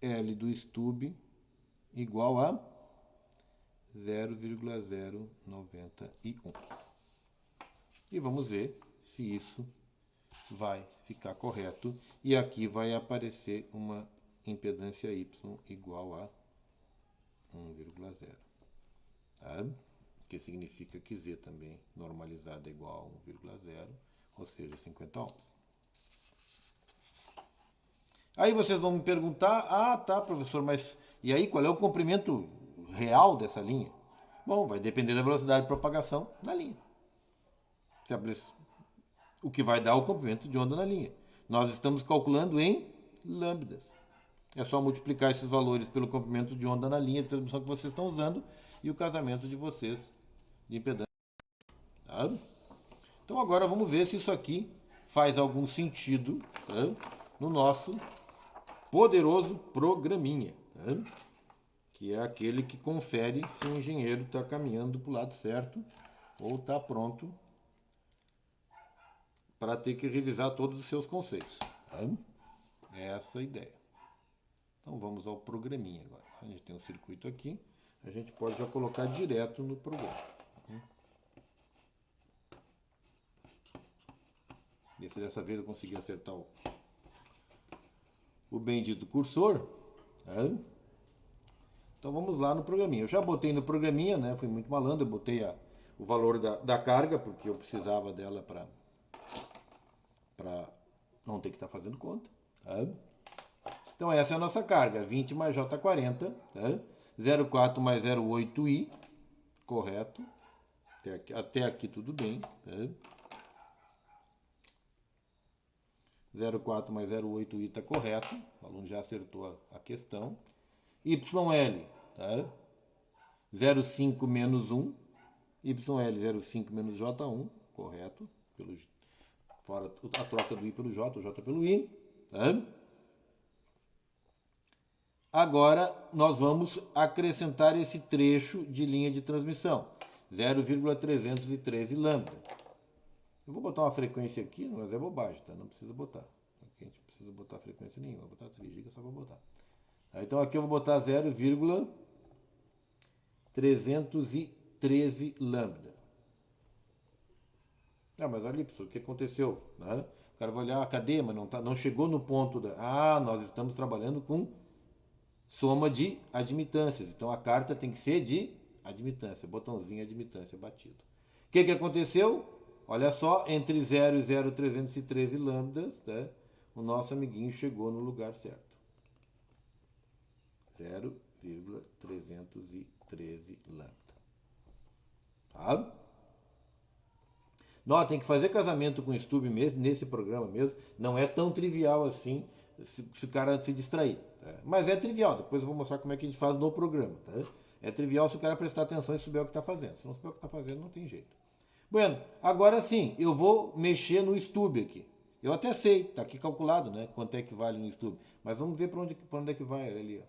L do estube igual a 0,091. E vamos ver se isso vai ficar correto. E aqui vai aparecer uma impedância Y igual a 1,0. Tá? Que significa que Z também normalizada é igual a 1,0, ou seja, 50 ohms. Aí vocês vão me perguntar, tá, professor, mas e aí qual é o comprimento real dessa linha? Bom, vai depender da velocidade de propagação na linha. O que vai dar o comprimento de onda na linha. Nós estamos calculando em lambdas. É só multiplicar esses valores pelo comprimento de onda na linha de transmissão que vocês estão usando e o casamento de vocês de impedância. Tá? Então agora vamos ver se isso aqui faz algum sentido, tá? No nosso poderoso programinha, tá? Que é aquele que confere se o engenheiro está caminhando para o lado certo ou está pronto para ter que revisar todos os seus conceitos. Tá? É essa a ideia. Então vamos ao programinha agora. A gente tem um circuito aqui, a gente pode já colocar direto no programa. Ver se dessa vez eu consegui acertar o bendito cursor. Tá? Então vamos lá no programinha. Eu já botei no programinha, né? Fui muito malandro, eu botei o valor da carga, porque eu precisava dela para não ter que estar fazendo conta. Tá? Então essa é a nossa carga, 20 mais J40, tá? 0,4 mais 0,8I, correto. Até aqui tudo bem. Tá? 0,4 mais 0,8I está correto. O aluno já acertou a questão. YL, tá? 0,5 menos 1. YL 0,5 menos J1, correto. Fora a troca do I pelo J, o J pelo I. Tá? Agora nós vamos acrescentar esse trecho de linha de transmissão, 0,313 lambda. Eu vou botar uma frequência aqui, mas é bobagem, tá? Não precisa botar. Aqui a gente não precisa botar frequência nenhuma, vou botar 3 GB só para botar. Então aqui eu vou botar 0,313 lambda. Mas olha, professor, o que aconteceu? Né? O cara vai olhar, cadê? Mas não chegou no ponto nós estamos trabalhando com soma de admitâncias. Então a carta tem que ser de admitância. Botãozinho admitância batido. O que aconteceu? Olha só, entre 0 e 0,313 lambdas, né, o nosso amiguinho chegou no lugar certo. 0,313 lambda. Tá? Notem que fazer casamento com estube mesmo, nesse programa mesmo, não é tão trivial assim se o cara se distrair. Tá? Mas é trivial, depois eu vou mostrar como é que a gente faz no programa. Tá? É trivial se o cara prestar atenção e souber o que está fazendo. Se não souber o que está fazendo, não tem jeito. Bueno, agora sim, eu vou mexer no estube aqui. Eu até sei, está aqui calculado, né? Quanto é que vale no estube. Mas vamos ver para onde é que vai ali. Ó.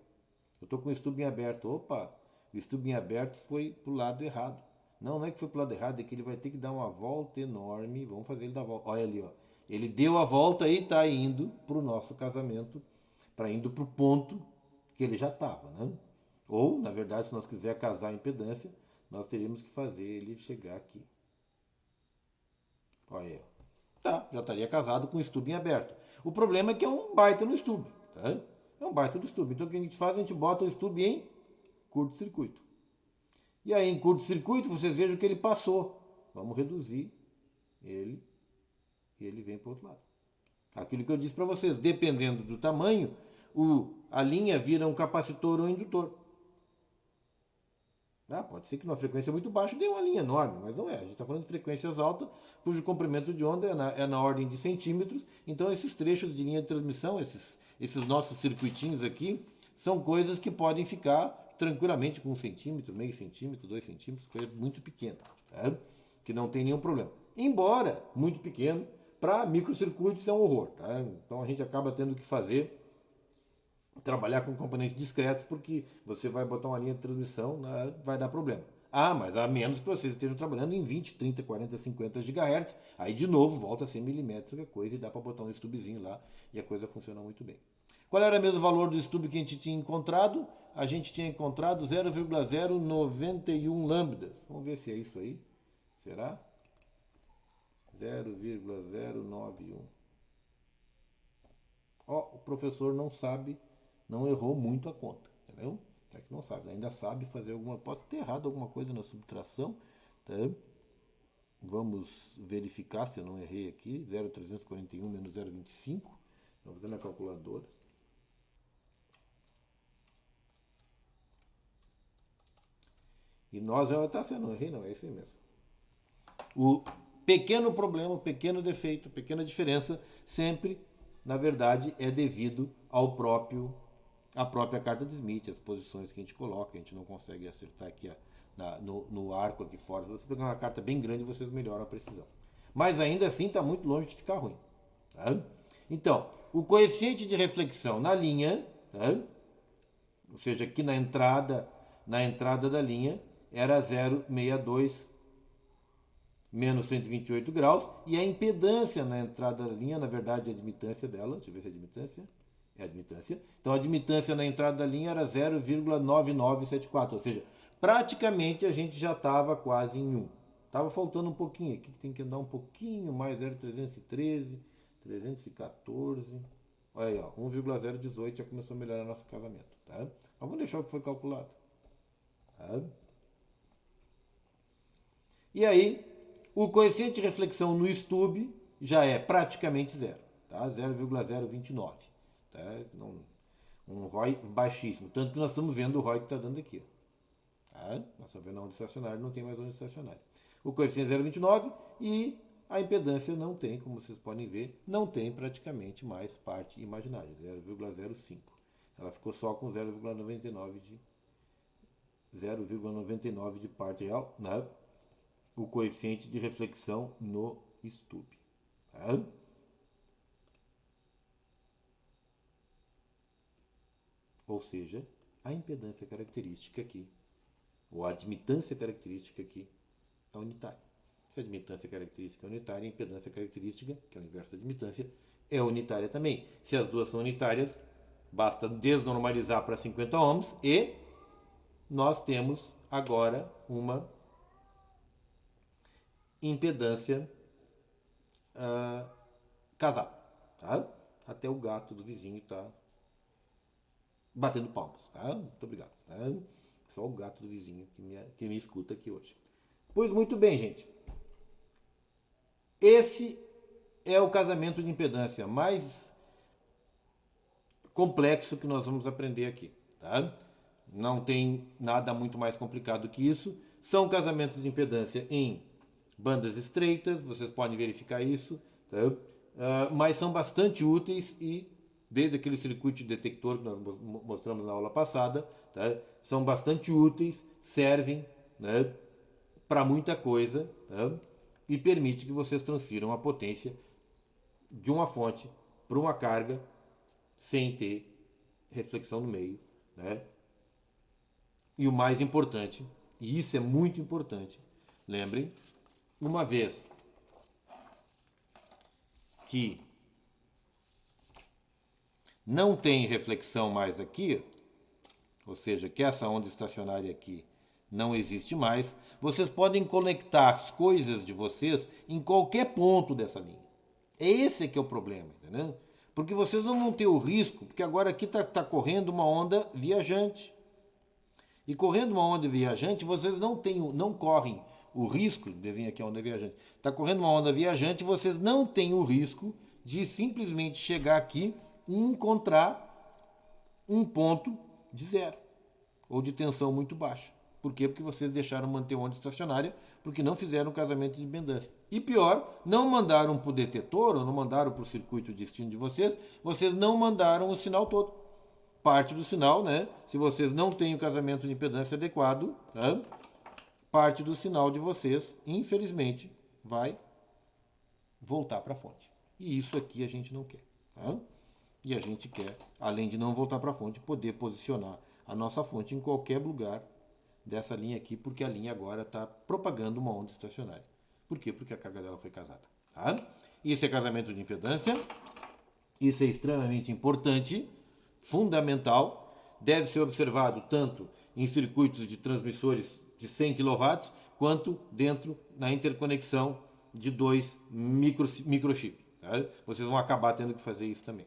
Eu estou com o estube em aberto. Opa, o estube em aberto foi para o lado errado. Não é que foi para o lado errado, é que ele vai ter que dar uma volta enorme. Vamos fazer ele dar volta. Olha ali, ó. Ele deu a volta e está indo para o nosso casamento, para indo para o ponto que ele já estava, né? Ou, na verdade, se nós quiser casar a impedância, nós teríamos que fazer ele chegar aqui. Olha aí. Tá, já estaria casado com o estube em aberto. O problema é que é um baita no estube, tá? É um baita do estube. Então o que a gente faz? A gente bota o estube em curto-circuito. E aí em curto-circuito vocês vejam que ele passou. Vamos reduzir ele e ele vem para o outro lado. Aquilo que eu disse para vocês, dependendo do tamanho, a linha vira um capacitor ou um indutor. Pode ser que numa frequência muito baixa dê uma linha enorme, mas não é. A gente está falando de frequências altas, cujo comprimento de onda é na ordem de centímetros. Então esses trechos de linha de transmissão, esses nossos circuitinhos aqui, são coisas que podem ficar tranquilamente com 1 centímetro, meio centímetro, 2 centímetros, coisa muito pequena, tá? Que não tem nenhum problema. Embora muito pequeno, para microcircuitos é um horror. Tá? Então a gente acaba tendo que trabalhar com componentes discretos, porque você vai botar uma linha de transmissão, né, vai dar problema. Mas a menos que vocês estejam trabalhando em 20, 30, 40, 50 GHz, aí de novo volta a ser milimétrica coisa e dá para botar um estubezinho lá e a coisa funciona muito bem. Qual era mesmo o valor do estube que a gente tinha encontrado? A gente tinha encontrado 0,091 lambdas. Vamos ver se é isso aí. Será? 0,091. O professor não sabe, não errou muito a conta, entendeu? É que não sabe, ainda sabe fazer alguma. Posso ter errado alguma coisa na subtração, tá? Vamos verificar se eu não errei aqui. 0,341 menos 0,25. Vamos fazer na calculadora. E nós, tá sendo, não errei, não, é isso aí mesmo. O pequeno problema, o pequeno defeito, pequena diferença, sempre, na verdade, é devido à própria carta de Smith, as posições que a gente coloca, a gente não consegue acertar aqui no arco aqui fora. Se você pegar uma carta bem grande, vocês melhoram a precisão. Mas ainda assim está muito longe de ficar ruim. Tá? Então, o coeficiente de reflexão na linha, tá? Ou seja, aqui na entrada da linha, era 0,62 menos 128 graus, e a impedância na entrada da linha, na verdade, a admitância dela, deixa eu ver se é admitância, é admitância. Então a admitância na entrada da linha era 0,9974, ou seja, praticamente a gente já estava quase em 1. Estava faltando um pouquinho aqui, que tem que andar um pouquinho mais, 0,313, 314. Olha aí, ó, 1,018 já começou a melhorar nosso casamento. Tá? Mas vamos deixar o que foi calculado. Tá? E aí, o coeficiente de reflexão no estube já é praticamente zero, tá? 0,029. Tá? Um ROI baixíssimo. Tanto que nós estamos vendo o ROI que está dando aqui. Tá? Nós estamos vendo a onda estacionária, não tem mais onda estacionária. O coeficiente é 0,29 e a impedância não tem, como vocês podem ver, não tem praticamente mais parte imaginária, 0,05. Ela ficou só com 0,99 de parte real, né? O coeficiente de reflexão no estube. Tá? Ou seja, a impedância característica aqui, ou a admitância característica aqui, é unitária. Se a admitância característica é unitária, a impedância característica, que é o inverso da admitância, é unitária também. Se as duas são unitárias, basta desnormalizar para 50 ohms e nós temos agora uma impedância casada. Tá? Até o gato do vizinho está batendo palmas. Tá? Muito obrigado. Tá? Só o gato do vizinho que me escuta aqui hoje. Pois muito bem, gente. Esse é o casamento de impedância mais complexo que nós vamos aprender aqui. Tá? Não tem nada muito mais complicado que isso. São casamentos de impedância em bandas estreitas, vocês podem verificar isso, tá? Mas são bastante úteis e, desde aquele circuito de detector que nós mostramos na aula passada, tá? São bastante úteis, servem, né, para muita coisa, tá? E permite que vocês transfiram a potência de uma fonte para uma carga sem ter reflexão no meio. Né? E o mais importante, e isso é muito importante, lembrem, uma vez que não tem reflexão mais aqui, ou seja, que essa onda estacionária aqui não existe mais, vocês podem conectar as coisas de vocês em qualquer ponto dessa linha. Esse que é o problema, entendeu? Porque vocês não vão ter o risco, porque agora aqui está correndo uma onda viajante. E correndo uma onda viajante, vocês não correm o risco, desenha aqui a onda viajante, está correndo uma onda viajante, vocês não têm o risco de simplesmente chegar aqui e encontrar um ponto de zero, ou de tensão muito baixa. Por quê? Porque vocês deixaram manter a onda estacionária, porque não fizeram casamento de impedância. E pior, não mandaram para o detetor, ou não mandaram para o circuito de destino de vocês não mandaram o sinal todo. Parte do sinal, né? Se vocês não têm o casamento de impedância adequado, tá? Parte do sinal de vocês, infelizmente, vai voltar para a fonte. E isso aqui a gente não quer. Tá? E a gente quer, além de não voltar para a fonte, poder posicionar a nossa fonte em qualquer lugar dessa linha aqui, porque a linha agora está propagando uma onda estacionária. Por quê? Porque a carga dela foi casada. Tá? Isso é casamento de impedância. Isso é extremamente importante, fundamental. Deve ser observado tanto em circuitos de transmissores de 100 kW, quanto dentro na interconexão de 2 microchips. Tá? Vocês vão acabar tendo que fazer isso também.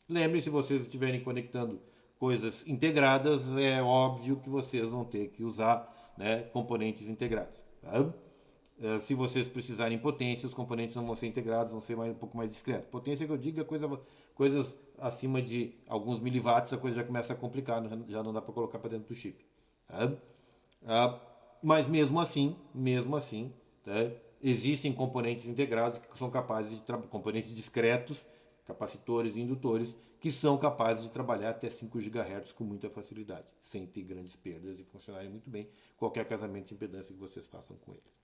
Lembrem, se vocês estiverem conectando coisas integradas, é óbvio que vocês vão ter que usar, né, componentes integrados. Tá? Se vocês precisarem potência, os componentes não vão ser integrados, vão ser um pouco mais discretos. Potência que eu digo é coisas acima de alguns miliwatts, a coisa já começa a complicar, já não dá para colocar para dentro do chip. Tá? Mas mesmo assim, tá? Existem componentes integrados que são capazes de componentes discretos, capacitores e indutores, que são capazes de trabalhar até 5 GHz com muita facilidade, sem ter grandes perdas e funcionarem muito bem qualquer casamento de impedância que vocês façam com eles.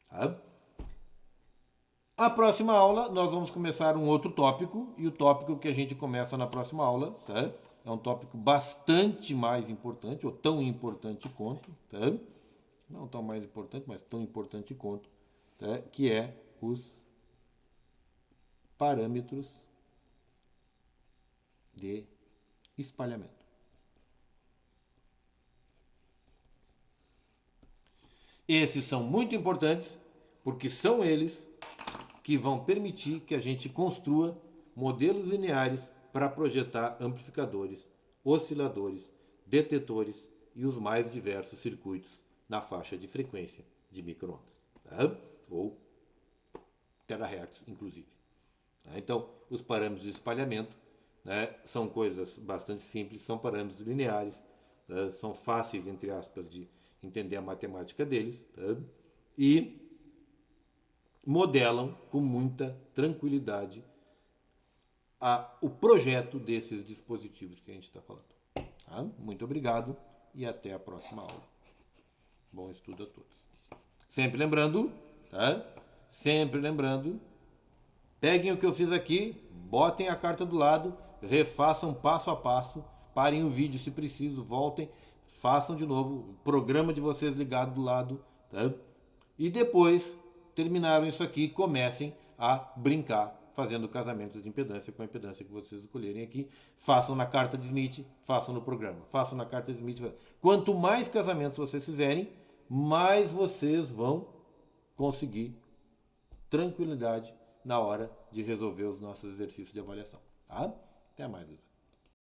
Tá? A próxima aula nós vamos começar um outro tópico, e o tópico que a gente começa na próxima aula, tá? É um tópico bastante mais importante, ou tão importante quanto, tá? Não tão mais importante, mas tão importante quanto, tá? Que é os parâmetros de espalhamento. Esses são muito importantes, porque são eles que vão permitir que a gente construa modelos lineares para projetar amplificadores, osciladores, detetores e os mais diversos circuitos na faixa de frequência de microondas, tá? Ou terahertz, inclusive. Tá? Então, os parâmetros de espalhamento, né, são coisas bastante simples, são parâmetros lineares, tá? São fáceis, entre aspas, de entender a matemática deles, tá? E modelam com muita tranquilidade o projeto desses dispositivos que a gente está falando. Tá? Muito obrigado e até a próxima aula. Bom estudo a todos. Sempre lembrando, tá? Sempre lembrando, peguem o que eu fiz aqui, botem a carta do lado, refaçam passo a passo, parem o vídeo se preciso, voltem, façam de novo o programa de vocês ligado do lado, tá? E depois, terminaram isso aqui, comecem a brincar fazendo casamentos de impedância com a impedância que vocês escolherem aqui. Façam na carta de Smith, façam no programa. Façam na carta de Smith. Quanto mais casamentos vocês fizerem, mais vocês vão conseguir tranquilidade na hora de resolver os nossos exercícios de avaliação. Tá? Até mais, Luísa.